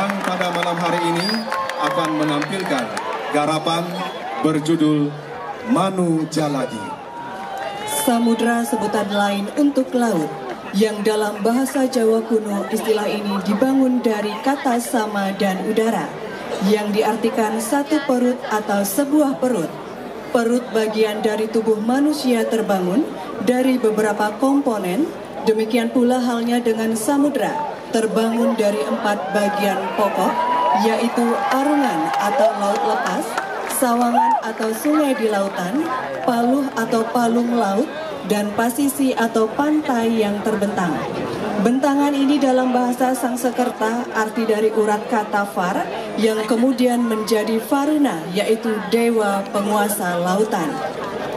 yang pada malam hari ini akan menampilkan garapan berjudul Manu Jaladi. Samudra sebutan lain untuk laut, yang dalam bahasa Jawa kuno istilah ini dibangun dari kata sama dan udara, yang diartikan satu perut atau sebuah perut. Perut bagian dari tubuh manusia terbangun dari beberapa komponen, demikian pula halnya dengan samudra, terbangun dari 4 bagian pokok, yaitu arungan atau laut lepas, sawangan atau sungai di lautan, paluh atau palung laut, dan pasisi atau pantai yang terbentang. Bentangan ini dalam bahasa Sangsekerta arti dari urat kata far yang kemudian menjadi Varuna, yaitu dewa penguasa lautan.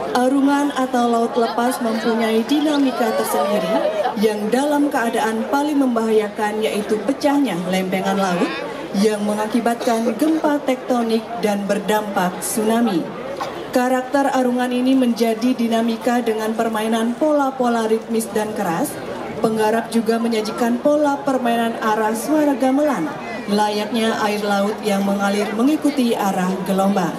Arungan atau laut lepas mempunyai dinamika tersendiri yang dalam keadaan paling membahayakan, yaitu pecahnya lempengan laut yang mengakibatkan gempa tektonik dan berdampak tsunami. Karakter arungan ini menjadi dinamika dengan permainan pola-pola ritmis dan keras. Penggarap juga menyajikan pola permainan arah suara gamelan, layaknya air laut yang mengalir mengikuti arah gelombang.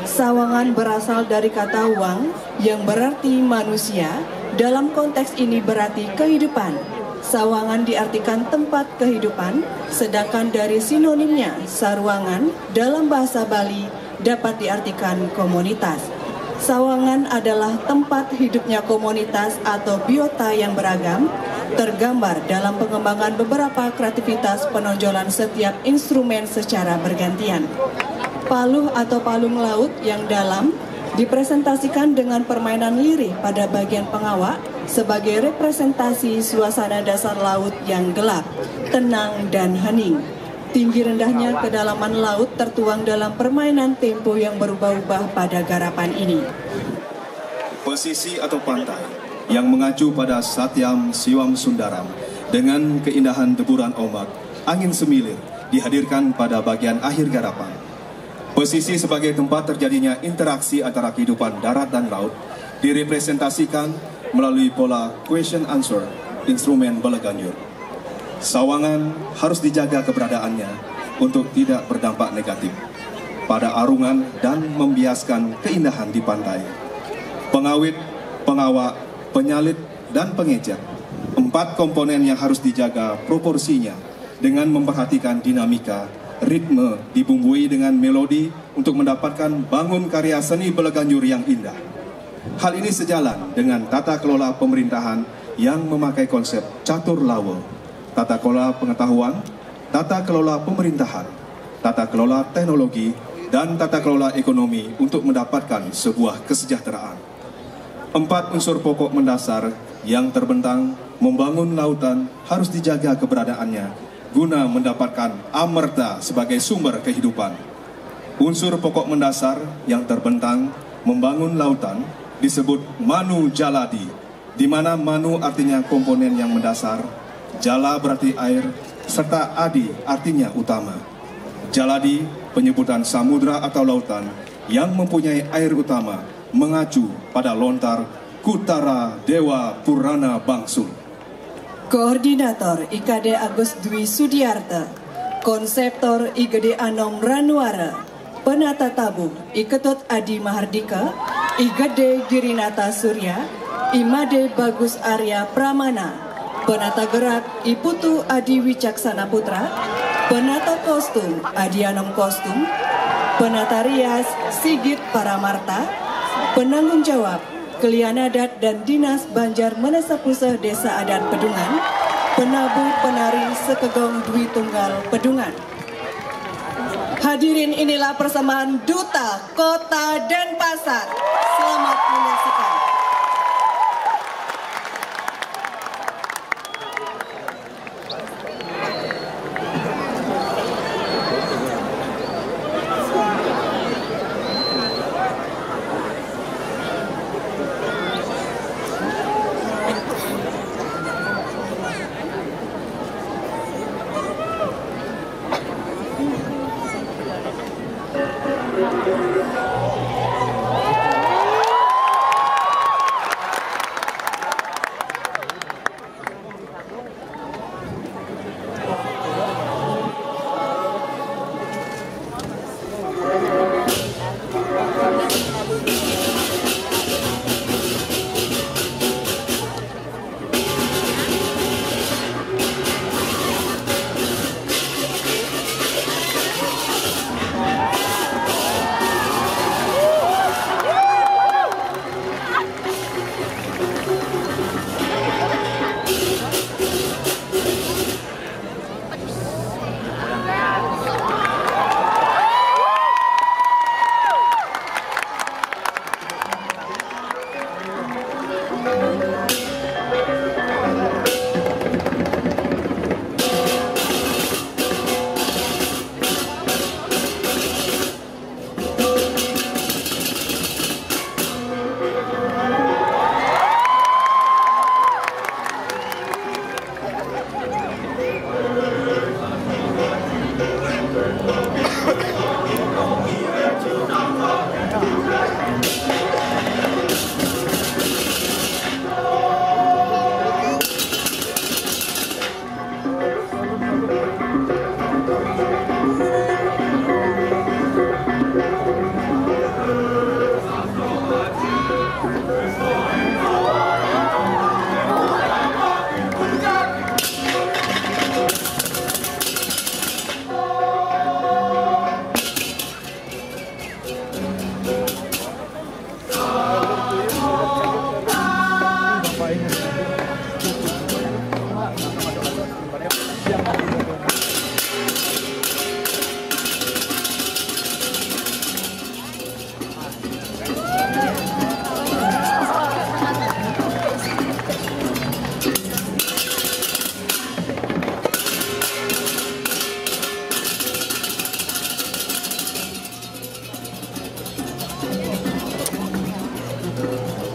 Sawangan berasal dari kata wang yang berarti manusia, dalam konteks ini berarti kehidupan. Sawangan diartikan tempat kehidupan, sedangkan dari sinonimnya sarwangan dalam bahasa Bali dapat diartikan komunitas. Sawangan adalah tempat hidupnya komunitas atau biota yang beragam, tergambar dalam pengembangan beberapa kreativitas penonjolan setiap instrumen secara bergantian. Paluh atau palung laut yang dalam dipresentasikan dengan permainan lirih pada bagian pengawak sebagai representasi suasana dasar laut yang gelap, tenang, dan hening. Tinggi rendahnya kedalaman laut tertuang dalam permainan tempo yang berubah-ubah pada garapan ini. Pesisi atau pantai yang mengacu pada Satyam Siwam Sundaram dengan keindahan deburan ombak, angin semilir dihadirkan pada bagian akhir garapan. Pesisi sebagai tempat terjadinya interaksi antara kehidupan darat dan laut direpresentasikan melalui pola question answer instrumen belaganjur. Sawangan harus dijaga keberadaannya untuk tidak berdampak negatif pada arungan dan membiaskan keindahan di pantai. Pengawit, pengawak, penyalit, dan pengecer, 4 komponen yang harus dijaga proporsinya dengan memperhatikan dinamika, ritme dibumbui dengan melodi untuk mendapatkan bangun karya seni belaganjur yang indah. Hal ini sejalan dengan tata kelola pemerintahan yang memakai konsep catur lawa, tata kelola pengetahuan, tata kelola pemerintahan, tata kelola teknologi, dan tata kelola ekonomi untuk mendapatkan sebuah kesejahteraan. 4 unsur pokok mendasar yang terbentang membangun lautan harus dijaga keberadaannya guna mendapatkan amerta sebagai sumber kehidupan. Unsur pokok mendasar yang terbentang membangun lautan disebut Manu Jaladi, di mana Manu artinya komponen yang mendasar, Jala berarti air, serta Adi artinya utama. Jaladi penyebutan samudra atau lautan yang mempunyai air utama mengacu pada lontar Kutara Dewa Purana Bangsul. Koordinator IKD Agus Dwi Sudiarta, Konseptor IGD Anom Ranuara, Penata Tabung Iketut Adi Mahardika, IGD Girinata Surya, Imade Bagus Arya Pramana, Penata Gerak Iputu Adi Wicaksana Putra, Penata Kostum Adi Anom Kostum, Penata Rias Sigit Paramarta, Penanggung Jawab Kelian Adat dan Dinas Banjar Menesa Puseh Desa Adat Pedungan, Penabuh Penari Sekegong Dwi Tunggal Pedungan. Hadirin, inilah persembahan Duta Kota Denpasar. Selamat menyaksikan.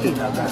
Bukit.